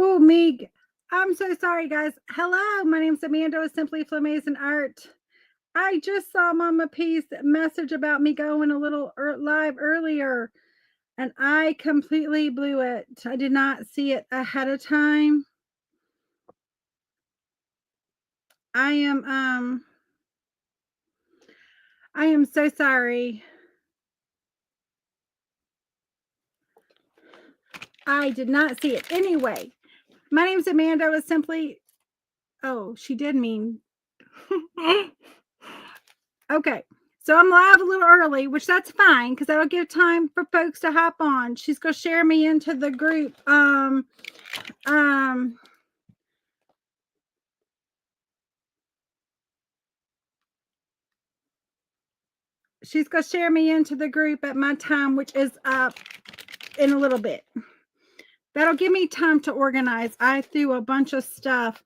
Oh, Meeg. I'm so sorry, guys. Hello, my name's Amanda with Simply Flamazing Art. I just saw Mama P's message about me going a little live earlier, and I completely blew it. I did not see it ahead of time. I am so sorry. I did not see it. Anyway, my name's Amanda with Simply. Oh, she did mean. Okay. So I'm live a little early, which that's fine because that'll give time for folks to hop on. She's gonna share me into the group. She's gonna share me into the group at my time, which is up in a little bit. That'll give me time to organize. I threw a bunch of stuff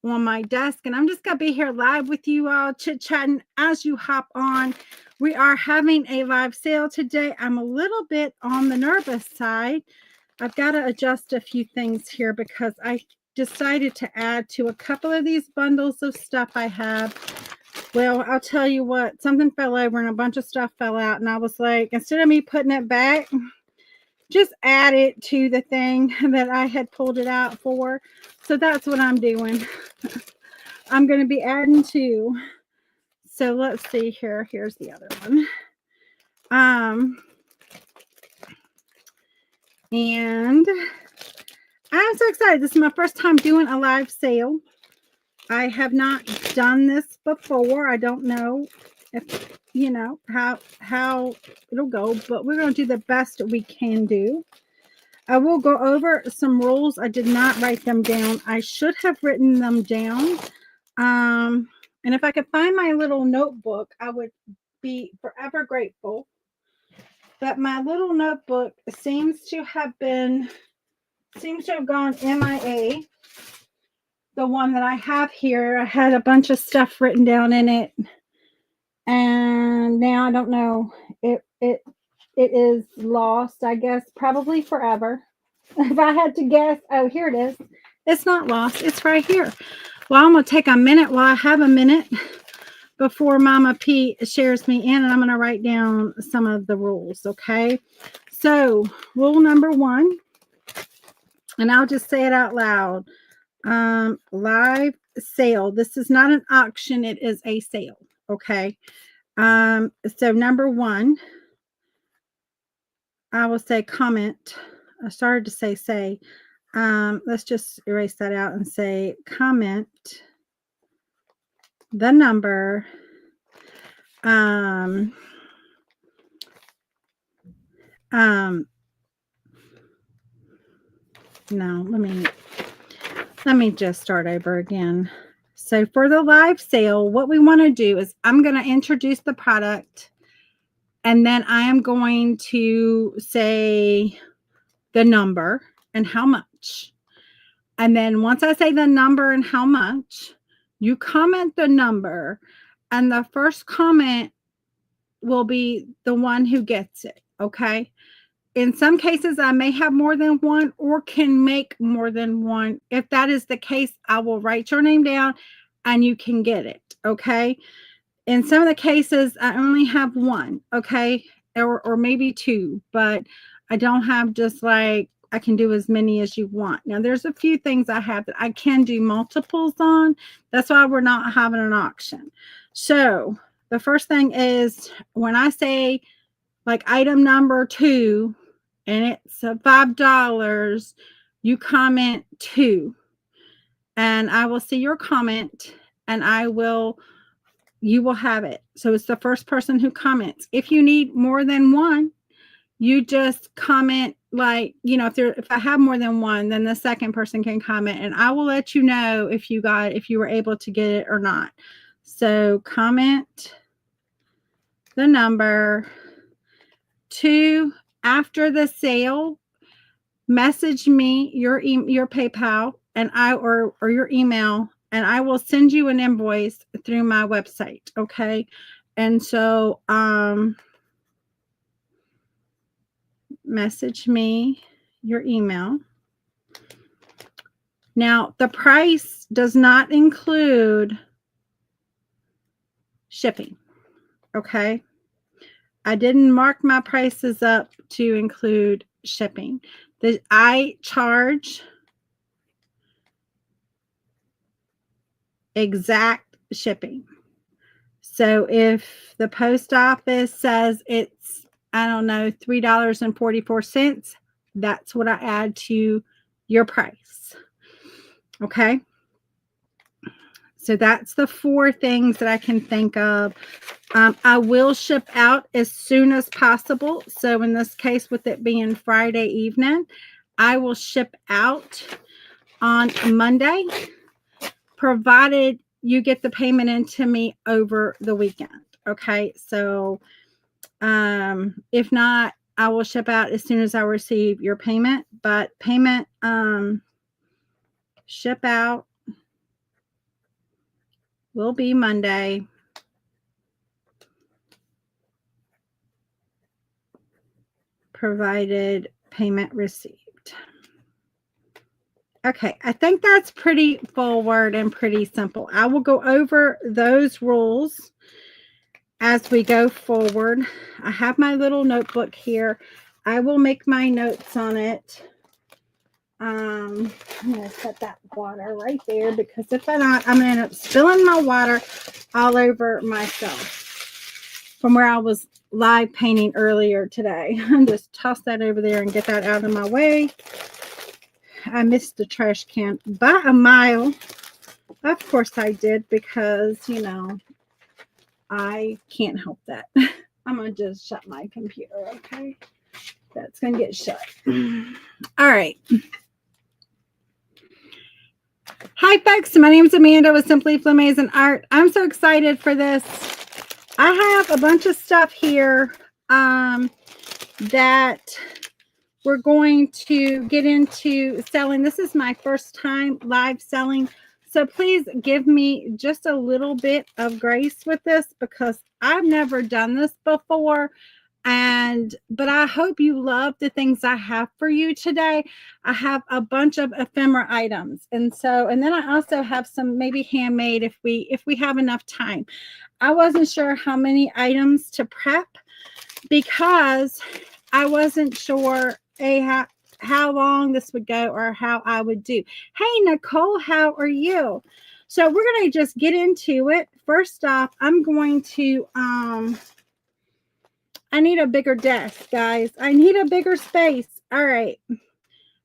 on my desk, and I'm just gonna be here live with you all, chit-chatting as you hop on. We are having a live sale today. I'm a little bit on the nervous side. I've got to adjust a few things here because I decided to add to a couple of these bundles of stuff I have. Well, I'll tell you what, something fell over and a bunch of stuff fell out, and I was like, instead of me putting it back, just add it to the thing that I had pulled it out for. So that's what I'm doing. I'm going to be adding two. So let's see here. Here's the other one. And I'm so excited. This is my first time doing a live sale. I have not done this before. I don't know if, you know, how it'll go, but we're going to do the best we can do. I will go over some rules. I did not write them down. I should have written them down. And if I could find my little notebook, I would be forever grateful. But my little notebook seems to have gone MIA. The one that I have here, I had a bunch of stuff written down in it, and now I don't know. It is lost, I guess, probably forever. If I had to guess, oh, here it is. It's not lost. It's right here. Well, I'm going to take a minute while I have a minute before Mama P shares me in, and I'm going to write down some of the rules, okay? So, rule number 1, and I'll just say it out loud. Live sale. This is not an auction. It is a sale, okay? So number 1, I will say comment. I started to say. Let's just erase that out and say comment the number. No, let me just start over again. So for the live sale, what we want to do is I'm going to introduce the product, and then I am going to say the number and how much. And then once I say the number and how much, you comment the number, and the first comment will be the one who gets it, okay? In some cases, I may have more than one or can make more than one. If that is the case, I will write your name down and you can get it, okay? In some of the cases, I only have one, okay? Or maybe two, but I don't have just like, I can do as many as you want. Now, there's a few things I have that I can do multiples on. That's why we're not having an auction. So the first thing is when I say like item number 2 and it's $5, you comment 2, and I will see your comment, and you will have it. So it's the first person who comments. If you need more than one, you just comment, like, you know, if I have more than one, then the second person can comment, and I will let you know if you were able to get it or not. So comment the number 2 after the sale. Message me your PayPal and or your email, and I will send you an invoice through my website, okay? And so message me your email, Now, the price does not include shipping, okay? I didn't mark my prices up to include shipping. I charge exact shipping. So if the post office says it's, I don't know, $3.44, that's what I add to your price. Okay. So that's the 4 things that I can think of. I will ship out as soon as possible. So in this case, with it being Friday evening, I will ship out on Monday, provided you get the payment into me over the weekend. Okay. So if not, I will ship out as soon as I receive your payment, but payment, ship out will be Monday. Provided payment received. Okay, I think that's pretty forward and pretty simple. I will go over those rules as we go forward. I have my little notebook here. I will make my notes on it. I'm going to set that water right there, because if I not, I'm going to end up spilling my water all over myself from where I was live painting earlier today. I'm just toss that over there and get that out of my way. I missed the trash can by a mile. Of course I did, because, you know, I can't help that. I'm going to just shut my computer, okay? That's going to get shut. All right. Hi, folks. My name is Amanda with Simply Flamazing Art. I'm so excited for this. I have a bunch of stuff here that we're going to get into selling. This is my first time live selling, so please give me just a little bit of grace with this, because I've never done this before. But I hope you love the things I have for you today. I have a bunch of ephemera items, and then I also have some maybe handmade if we have enough time. I wasn't sure how many items to prep, because I wasn't sure how long this would go or how I would do. Hey, Nicole, how are you? So we're going to just get into it. First off, I'm going to, I need a bigger desk, guys. I need a bigger space. All right.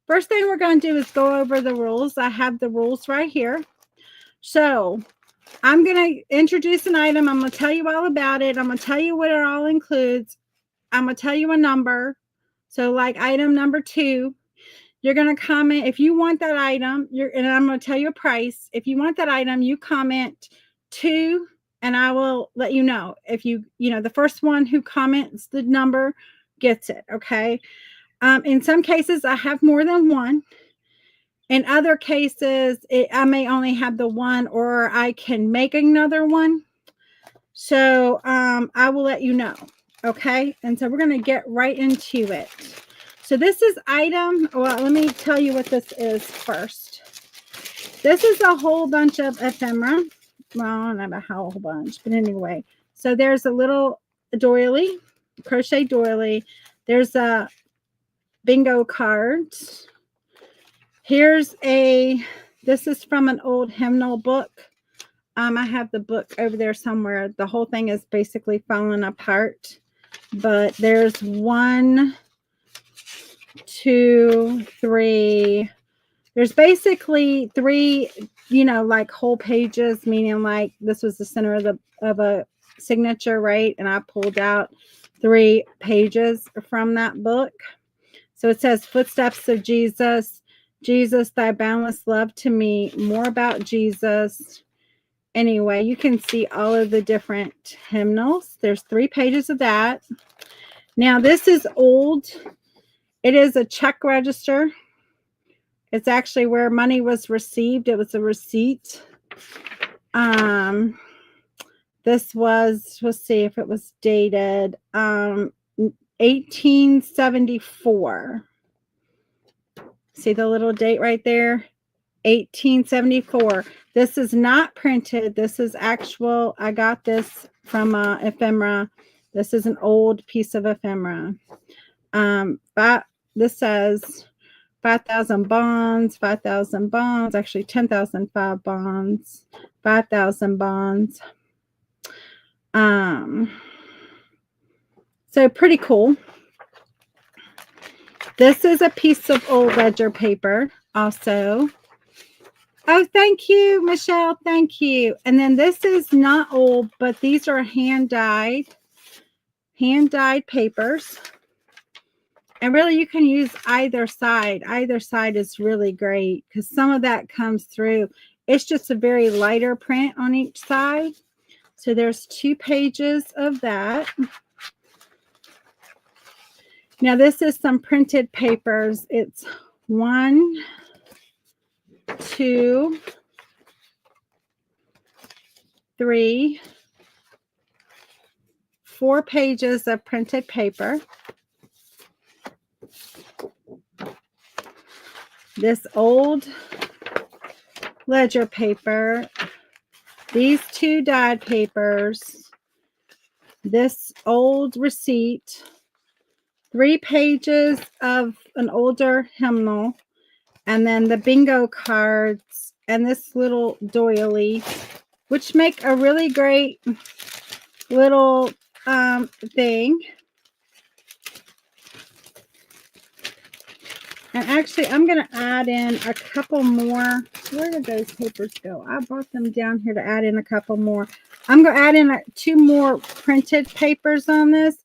First thing we're going to do is go over the rules. I have the rules right here. So I'm going to introduce an item. I'm going to tell you all about it. I'm going to tell you what it all includes. I'm going to tell you a number. So like item number 2, you're going to comment if you want that item, and I'm going to tell you a price. If you want that item, you comment 2, and I will let you know. If the first one who comments the number gets it, okay? In some cases, I have more than one. In other cases, I may only have the one, or I can make another one. So I will let you know, okay? And so we're going to get right into it. So this is item, well, let me tell you what this is first. This is a whole bunch of ephemera. Well, I don't know about how a whole bunch, but anyway. So there's a little doily, crochet doily. There's a bingo card. This is from an old hymnal book. I have the book over there somewhere. The whole thing is basically falling apart. But there's 1, 2, 3. There's basically 3, like whole pages, meaning like this was the center of a signature, right? And I pulled out 3 pages from that book. So it says, Footsteps of Jesus, Jesus, thy boundless love to me, more about Jesus. Anyway, you can see all of the different hymnals. There's 3 pages of that. Now, this is old. It is a check register. It's actually where money was received. It was a receipt. This was, let's see if it was dated, 1874. See the little date right there? 1874. This is not printed. This is actual. I got this from ephemera. This is an old piece of ephemera. But this says 5,000 bonds, 5,000 bonds, actually 10,005 bonds, 5,000 bonds. So pretty cool. This is a piece of old ledger paper also. Oh, thank you, Michelle. Thank you. And then this is not old, but these are hand-dyed papers. And really, you can use either side. Either side is really great because some of that comes through. It's just a very lighter print on each side. So there's 2 pages of that. Now, this is some printed papers. It's 1, 2, 3, 4 pages of printed paper. This old ledger paper, these 2 dyed papers, this old receipt, 3 pages of an older hymnal, and then the bingo cards and this little doily, which make a really great little thing. And actually, I'm going to add in a couple more. Where did those papers go? I brought them down here to add in a couple more. I'm going to add in 2 more printed papers on this.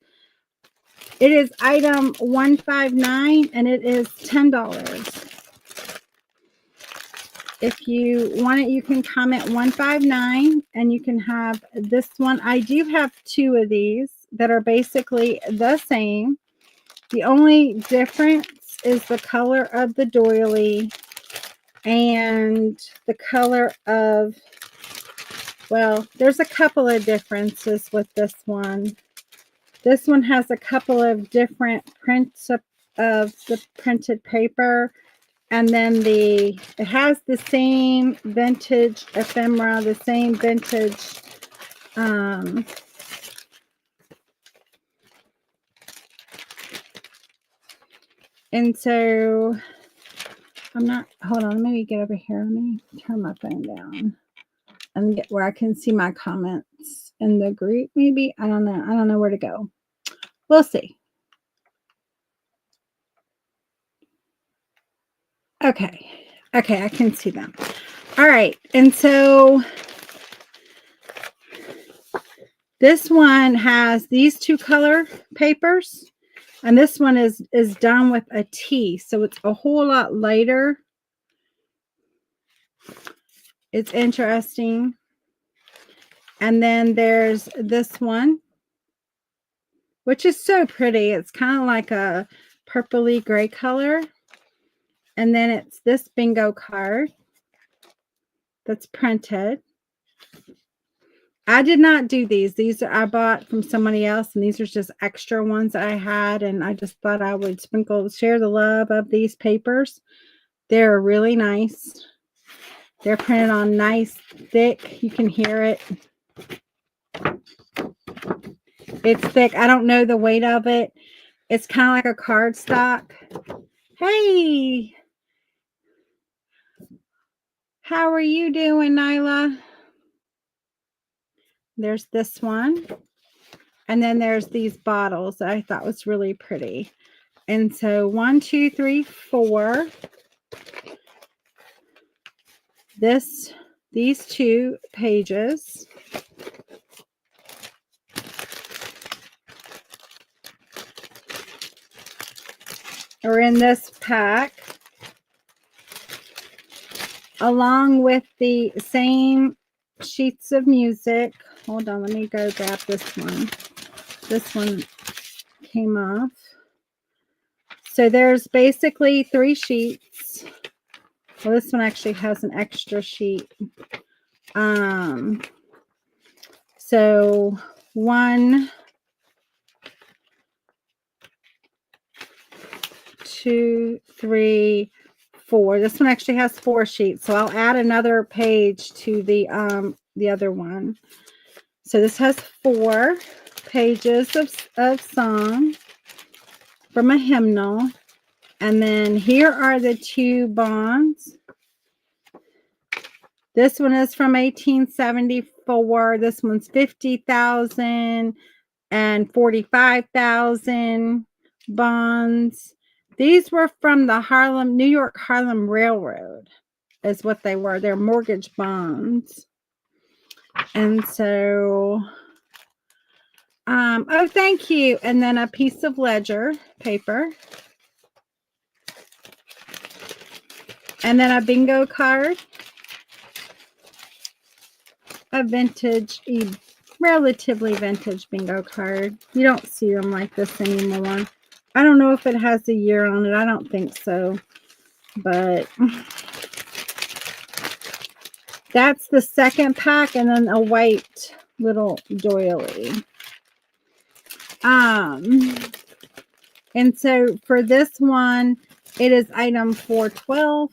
It is item 159, and it is $10. If you want it, you can comment 159, and you can have this one. I do have 2 of these that are basically the same. The only difference is the color of the doily and the color of, well, there's a couple of differences with this one. This one has a couple of different prints of the printed paper, and then it has the same vintage ephemera, the same vintage and so I'm not, hold on, let me get over here. Let me turn my phone down and get where I can see my comments in the group, maybe. I don't know. I don't know where to go. We'll see. Okay. Okay, I can see them. All right. And so this one has these 2 color papers. And this one is done with a T, so it's a whole lot lighter. It's interesting. And then there's this one, which is so pretty. It's kind of like a purpley gray color. And then it's this bingo card that's printed. I did not do these. These I bought from somebody else, and these are just extra ones that I had, and I just thought I would share the love of these papers. They're really nice. They're printed on nice, thick. You can hear it. It's thick. I don't know the weight of it. It's kind of like a cardstock. Hey! How are you doing, Nyla? There's this one. And then there's these bottles that I thought was really pretty. And so 1, 2, 3, 4. These 2 pages are in this pack, along with the same sheets of music. Hold on, let me go grab this one. This one came off. So there's basically 3 sheets. Well, this one actually has an extra sheet. So 1, 2, 3, 4. This one actually has 4 sheets, so I'll add another page to the other one. So this has 4 pages of song from a hymnal. And then here are the 2 bonds. This one is from 1874. This one's 50,000 and 45,000 bonds. These were from the New York Harlem Railroad is what they were. They're mortgage bonds. And so, oh, thank you. And then a piece of ledger paper. And then a bingo card. A relatively vintage bingo card. You don't see them like this anymore. I don't know if it has a year on it. I don't think so. But that's the second pack, and then a white little doily. And so for this one, it is item 412,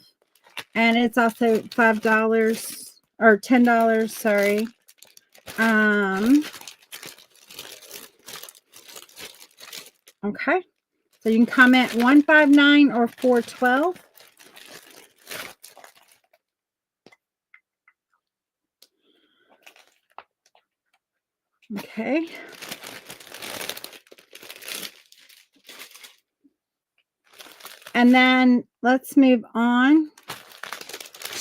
and it's also $5 or $10, sorry. Okay. So you can comment 159 or 412. Okay. And then let's move on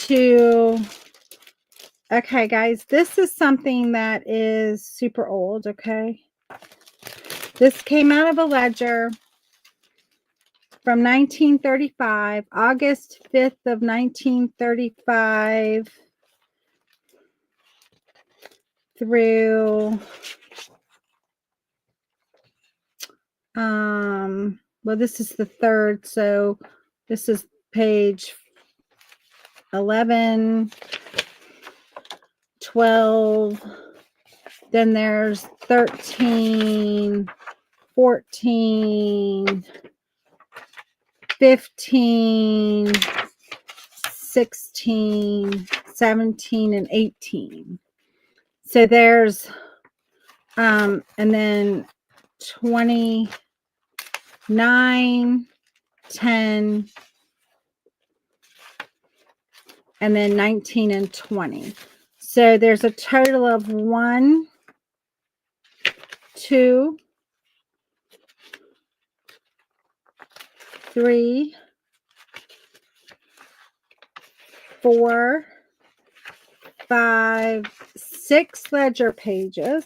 to, okay, guys, this is something that is super old, okay? This came out of a ledger from 1935, August 5th of 1935 through, well, this is the third, so this is page 11, 12, then there's 13, 14, 15, 16, 17, and 18. So there's, and then 29, 10, and then 19 and 20. So there's a total of 1, 2, 3, 4, 5, 6 ledger pages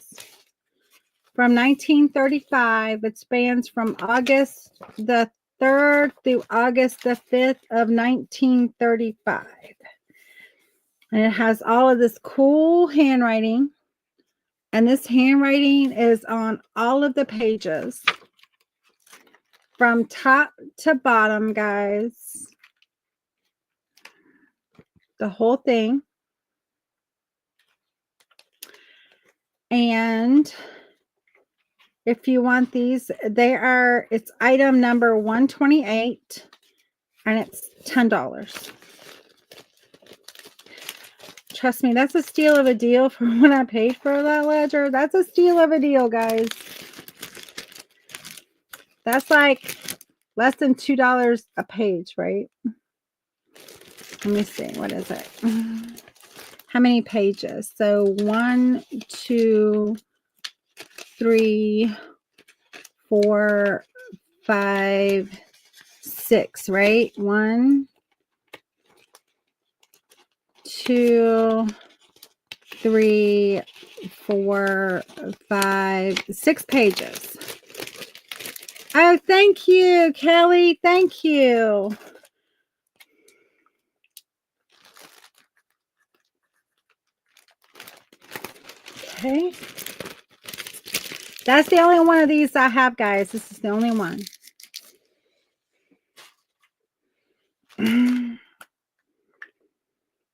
from 1935. It spans from August the 3rd through August the 5th of 1935. And it has all of this cool handwriting. And this handwriting is on all of the pages from top to bottom, guys. The whole thing. And if you want these, it's item number 128, and it's $10. Trust me, that's a steal of a deal for what I paid for that ledger. That's a steal of a deal, guys. That's like less than $2 a page, right? Let me see. What is it? How many pages? So 1, 2, 3, 4, 5, 6, right? 1, 2, 3, 4, 5, 6 pages. Oh, thank you, Kelly. Thank you. Okay. That's the only one of these I have, guys. This is the only one.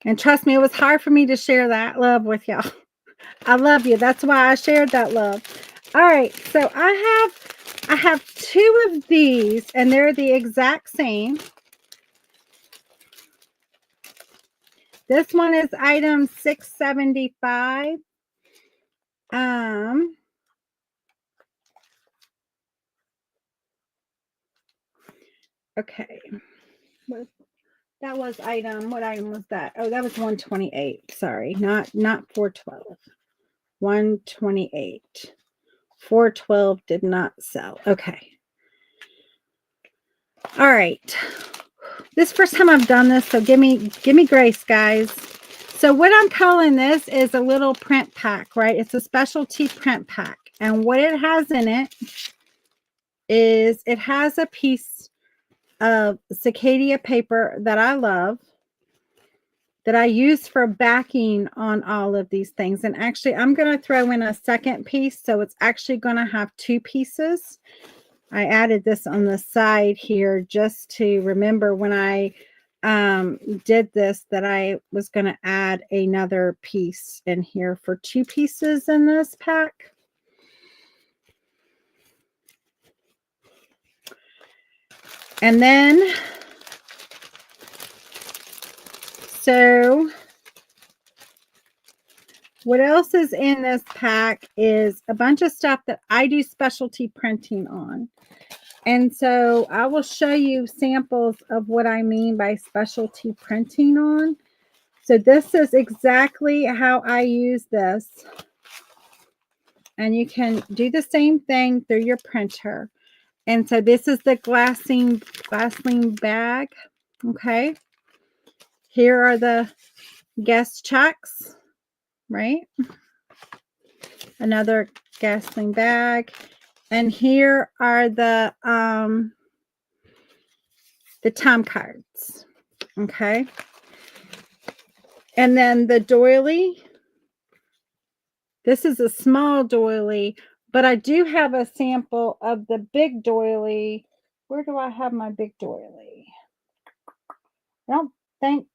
And trust me, it was hard for me to share that love with y'all. I love you. That's why I shared that love. All right. So I have 2 of these, and they're the exact same. This one is item 675. Okay. That was item, what item was that? Oh, that was 128. Sorry, not 412. 128. 412 did not sell. Okay. All right. This is the first time I've done this, so give me grace, guys. So what I'm calling this is a little print pack, right? It's a specialty print pack. And what it has in it is it has a piece of Cicadia paper that I love, that I use for backing on all of these things. And actually, I'm going to throw in a second piece, so it's actually going to have two pieces. I added this on the side here just to remember when I did this that I was going to add another piece in here for two pieces in this pack. And then, so what else is in this pack is a bunch of stuff that I do specialty printing on. And so I will show you samples of what I mean by specialty printing on. So this is exactly how I use this. And you can do the same thing through your printer. And so this is the glassine bag. Okay. Here are the guest checks, right? Another gasoline bag. And here are the time cards. Okay. And then the doily. This is a small doily, but I do have a sample of the big doily. Where do I have my big doily? I don't think,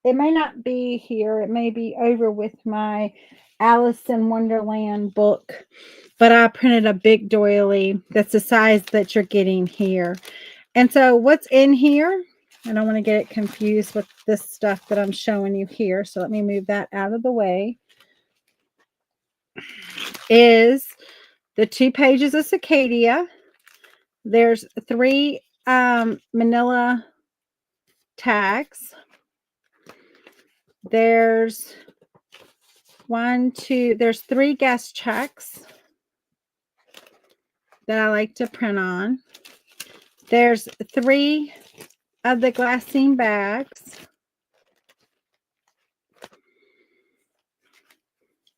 it may not be here. It may be over with my Alice in Wonderland book, but I printed a big doily that's the size that you're getting here. And so what's in here, I don't want to get it confused with this stuff that I'm showing you here. So let me move that out of the way. Is the 2 pages of Cicadia. There's 3 manila tags. There's 3 guest checks that I like to print on. There's 3 of the glassine bags.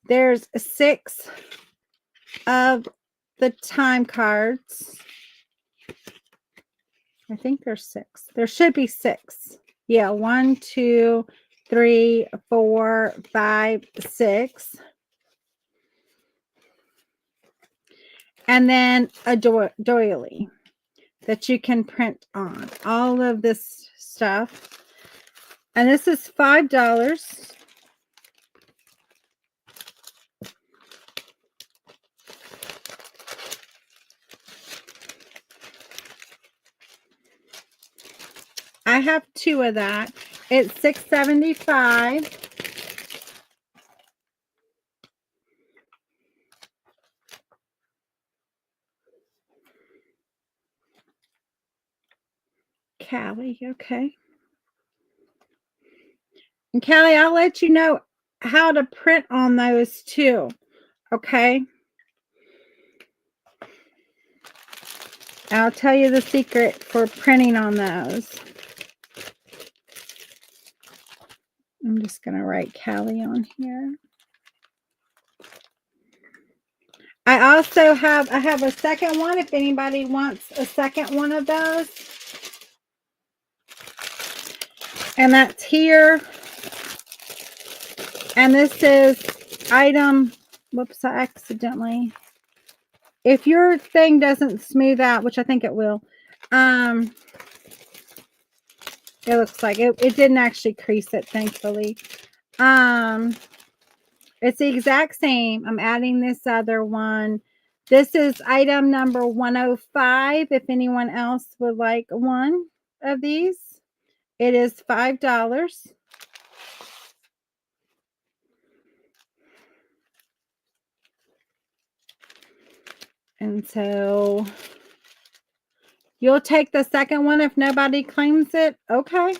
There's 6 of the time cards. I think there's 6. There should be 6. Yeah, 1, 2, 3, 4, 5, 6. And then a doily that you can print on. All of this stuff. And this is $5. I have 2 of that. It's $6.75. Callie, okay. And Callie, I'll let you know how to print on those too, okay? I'll tell you the secret for printing on those. I'm just going to write Callie on here. I also have a second one if anybody wants a second one of those. And that's here. And this is item, whoops, I accidentally. If your thing doesn't smooth out, which I think it will, it looks like it didn't actually crease it, thankfully. It's the exact same. I'm adding this other one. This is item number 105. If anyone else would like one of these, it is $5. And so you'll take the second one if nobody claims it? Okay.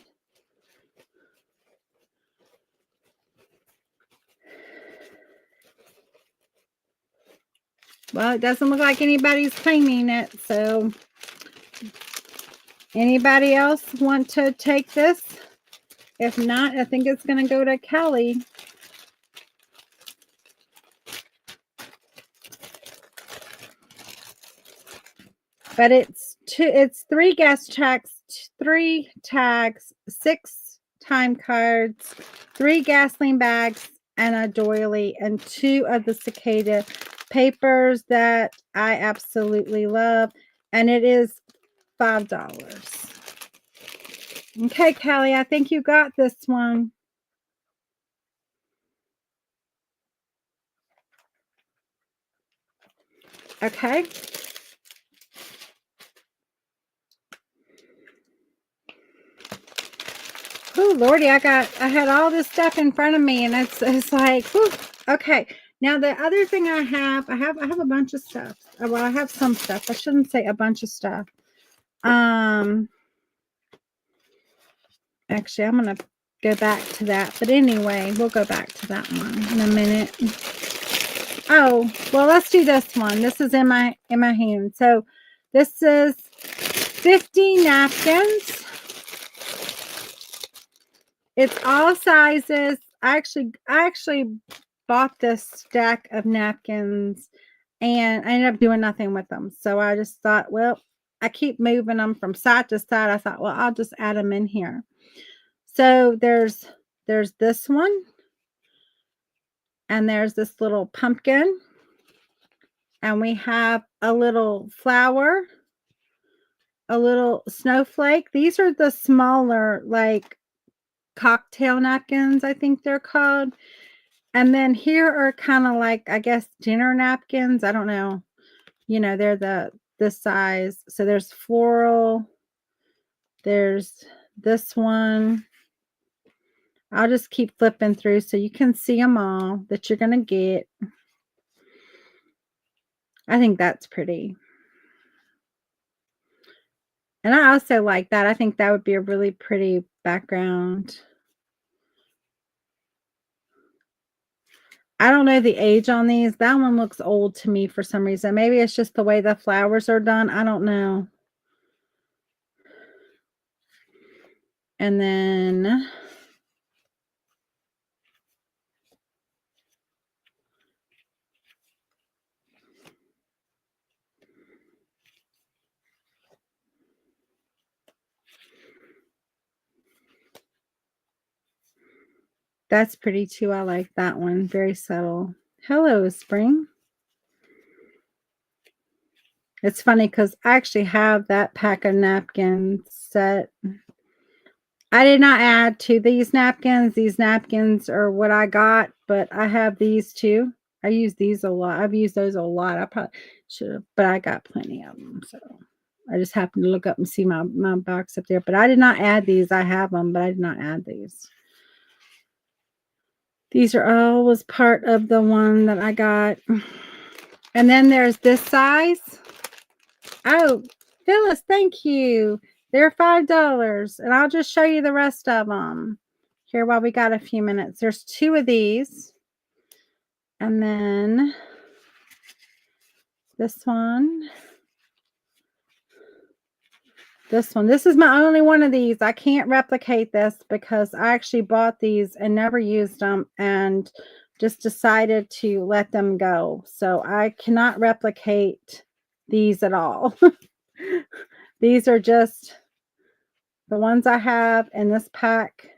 Well, it doesn't look like anybody's claiming it, so anybody else want to take this? If not, I think it's going to go to Kelly. But it's 3 guest checks, 3 tags, 6 time cards, 3 gasoline bags, and a doily, and 2 of the cicada papers that I absolutely love. And it is $5. Okay, Kelly, I think you got this one. Okay. Oh, Lordy, I had all this stuff in front of me, and it's like, whew. Okay. Now the other thing I have a bunch of stuff. Well, I have some stuff. I shouldn't say a bunch of stuff. Actually, I'm gonna go back to that. But anyway, we'll go back to that one in a minute. Oh, well, let's do this one. This is in my hand. So this is 50 napkins. It's all sizes. I actually bought this stack of napkins and I ended up doing nothing with them. So I just thought, well, I keep moving them from side to side. I thought, well, I'll just add them in here. So there's this one, and there's this little pumpkin, and we have a little flower, a little snowflake. These are the smaller, like, cocktail napkins, I think they're called. And then here are kind of like, I guess, dinner napkins. I don't know. You know, they're this size. So there's floral. There's this one. I'll just keep flipping through so you can see them all that you're going to get. I think that's pretty. And I also like that. I think that would be a really pretty background. I don't know the age on these. That one looks old to me for some reason. Maybe it's just the way the flowers are done. I don't know. And then that's pretty too. I like that one. Very subtle. Hello, spring. It's funny because I actually have that pack of napkins set. I did not add to these napkins. These napkins are what I got, but I have these too. I use these a lot. I've used those a lot. I probably should have, but I got plenty of them. So I just happened to look up and see my box up there. But I did not add these. I have them, but I did not add these. These are always part of the one that I got. And then there's this size. Oh, Phyllis, thank you. They're $5, and I'll just show you the rest of them here while we got a few minutes. There's 2 of these, and then this one. This one. This is my only one of these. I can't replicate this because I actually bought these and never used them and just decided to let them go. So I cannot replicate these at all. These are just the ones I have in this pack.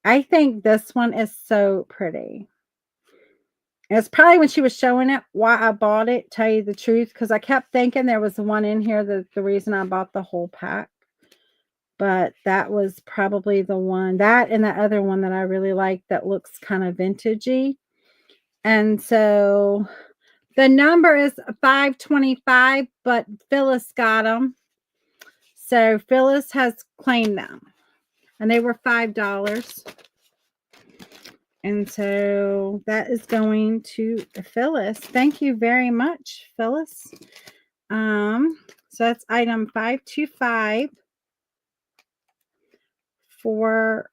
I think this one is so pretty. And it's probably when she was showing it why I bought it, tell you the truth, because I kept thinking there was one in here that the reason I bought the whole pack. But that was probably the one, that and the other one that I really like that looks kind of vintagey. And so the number is 525, but Phyllis got them. So Phyllis has claimed them. And they were $5. And so that is going to Phyllis. Thank you very much, Phyllis. So that's item 525 for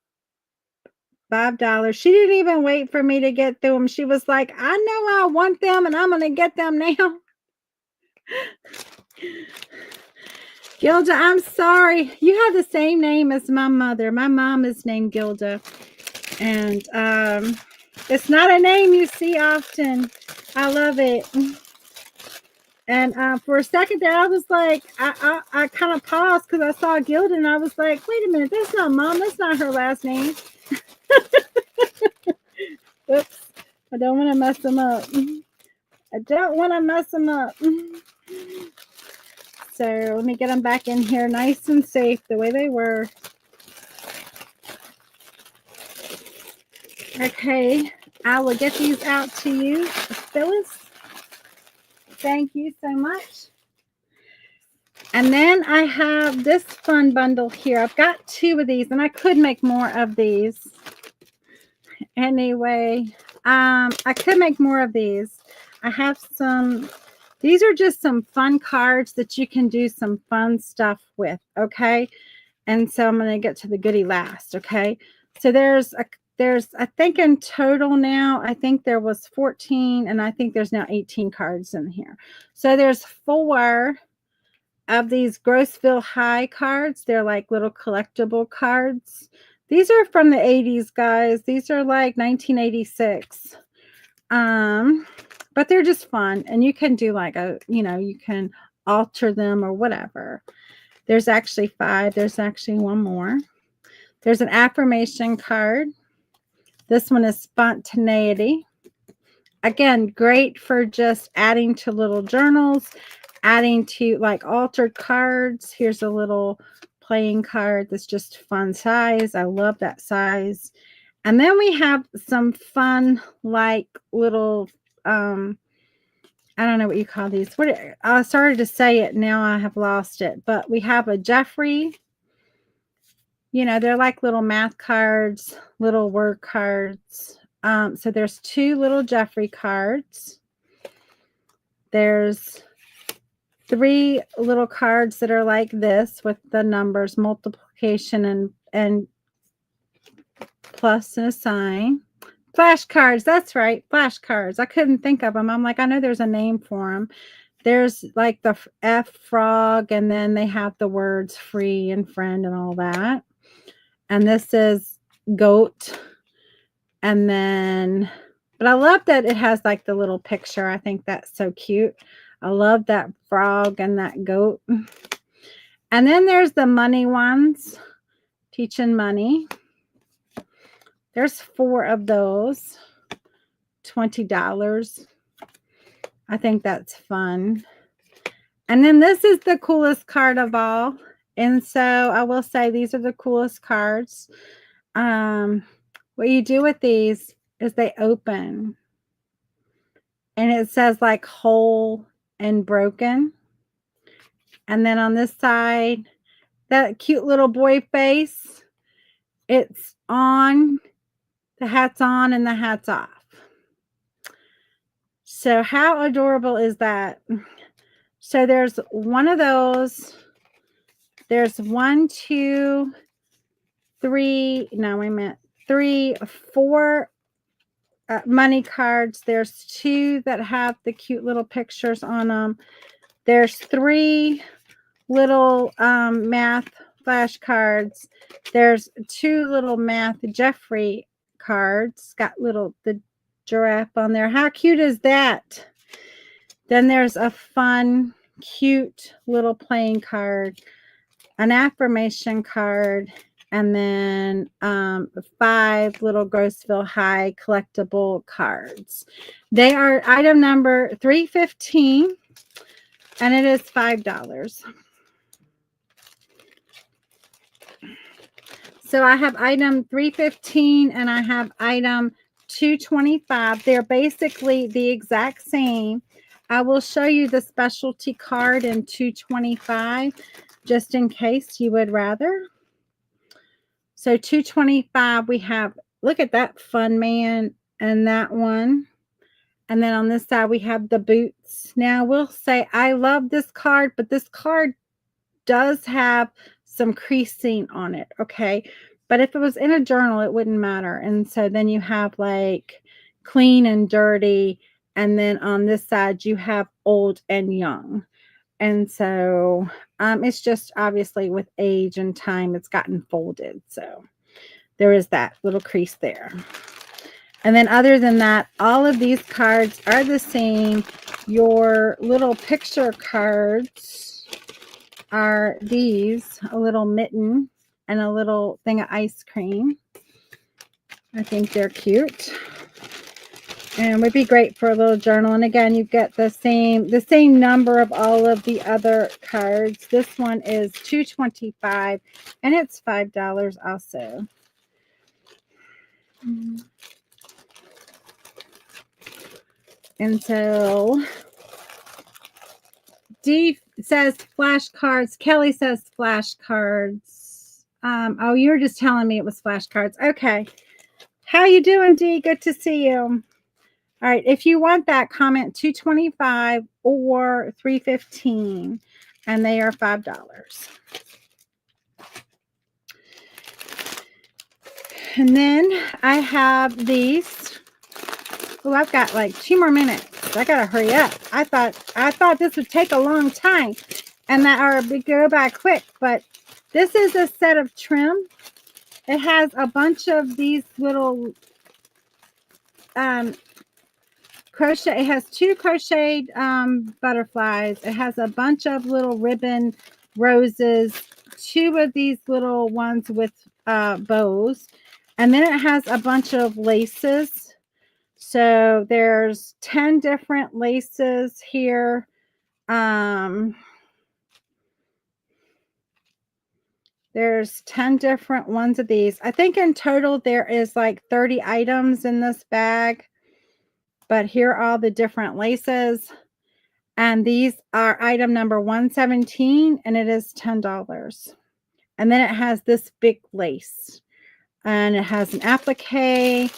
$5. She didn't even wait for me to get through them. She was like, I know I want them and I'm going to get them now. Gilda, I'm sorry. You have the same name as my mother. My mom is named Gilda. And it's not a name you see often. I love it. And for a second there, I was like, I kind of paused because I saw Gilda and I was like, wait a minute, that's not Mom. That's not her last name. Oops. I don't want to mess them up. I don't want to mess them up. So let me get them back in here nice and safe the way they were. Okay, I will get these out to you, Phyllis. Thank you so much. And then I have this fun bundle here. I've got 2 of these, and I could make more of these. Anyway, I could make more of these. I have some. These are just some fun cards that you can do some fun stuff with, okay? And so I'm going to get to the goodie last, okay? So there's I think in total now, I think there was 14, and I think there's now 18 cards in here. So there's 4 of these Grossville High cards. They're like little collectible cards. These are from the 80s, guys. These are like 1986. But they're just fun, and you can do like you can alter them or whatever. There's actually 5. There's actually one more. There's an affirmation card. This one is spontaneity. Again, great for just adding to little journals, adding to like altered cards. Here's a little playing card that's just fun size. I love that size. And then we have some fun like little I don't know what you call these. I started to say it, now I have lost it. But we have a Jeffrey. They're like little math cards, little word cards. So there's 2 little Jeffrey cards. There's 3 little cards that are like this with the numbers, multiplication and plus and a sign. Flashcards, that's right, flashcards. I couldn't think of them. I'm like, I know there's a name for them. There's like the F frog, and then they have the words free and friend and all that. And this is goat. And then, but I love that it has like the little picture. I think that's so cute. I love that frog and that goat. And then there's the money ones, teaching money. There's 4 of those, $20. I think that's fun. And then this is the coolest card of all. And so I will say these are the coolest cards. What you do with these is they open. And it says like whole and broken. And then on this side, that cute little boy face, it's on. The hat's on and the hat's off. So how adorable is that? So there's one of those. There's 1, 2, 3. No, wait a minute. 3, 4 money cards. There's 2 that have the cute little pictures on them. There's 3 little math flashcards. There's 2 little math Jeffrey cards. Got the giraffe on there. How cute is that? Then there's a fun, cute little playing card, an affirmation card, and then 5 little Grossville High collectible cards. They are item number 315, and it is $5. So I have item 315 and I have item 225. They're basically the exact same. I will show you the specialty card in 225 just in case you would rather. So 225, we have, look at that fun man and that one. And then on this side, we have the boots. Now, we'll say I love this card, but this card does have some creasing on it, okay? But if it was in a journal, it wouldn't matter. And so then you have like clean and dirty. And then on this side, you have old and young. And so it's just obviously with age and time, it's gotten folded. So there is that little crease there. And then other than that, all of these cards are the same. Your little picture cards are these, a little mitten and a little thing of ice cream. I think they're cute. And would be great for a little journal. And again, you get the same number of all of the other cards. This one is $2.25 and it's $5 also. And so Dee says flashcards. Kelly says flashcards. Oh, you were just telling me it was flashcards. Okay. How you doing, Dee? Good to see you. All right. If you want that, comment $2.25 or $3.15, and they are $5. And then I have these. Oh, I've got like 2 more minutes. I gotta hurry up. I thought this would take a long time, and that would go by quick. But this is a set of trim. It has a bunch of these little crochet. It has 2 crocheted butterflies. It has a bunch of little ribbon roses. 2 of these little ones with bows, and then it has a bunch of laces. So there's 10 different laces here. There's 10 different ones of these. I think in total there is like 30 items in this bag. But here are all the different laces. And these are item number 117, and it is $10. And then it has this big lace. And it has an applique.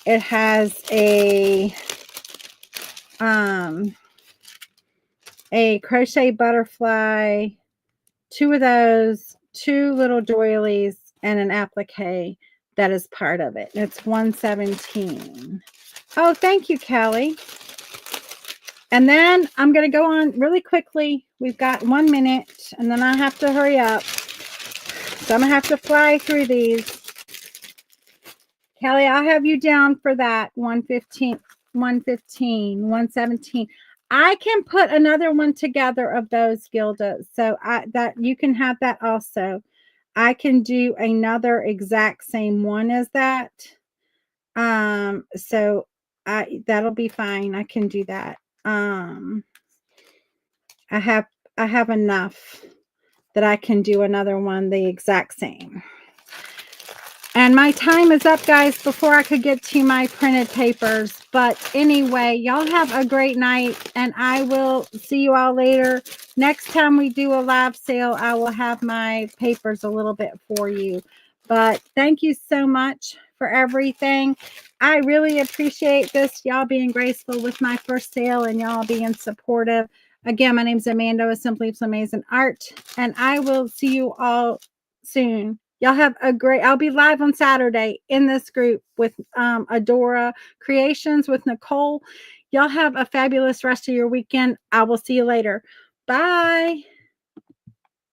It has a crochet butterfly, 2 of those, 2 little doilies, and an applique that is part of it. It's $117. Oh, thank you, Kelly. And then I'm going to go on really quickly. We've got 1 minute, and then I have to hurry up. So I'm going to have to fly through these. Kelly, I'll have you down for that 115, 117. I can put another one together of those, Gilda. So that you can have that also. I can do another exact same one as that. So that'll be fine. I can do that. I have enough that I can do another one the exact same. And my time is up, guys, before I could get to my printed papers. But anyway, y'all have a great night, and I will see you all later. Next time we do a live sale, I will have my papers a little bit for you. But thank you so much for everything. I really appreciate this, y'all being graceful with my first sale and y'all being supportive. Again, my name is Amanda with Simply Flamazing Art, and I will see you all soon. Y'all have a great, I'll be live on Saturday in this group with Adora Creations with Nicole. Y'all have a fabulous rest of your weekend. I will see you later. Bye.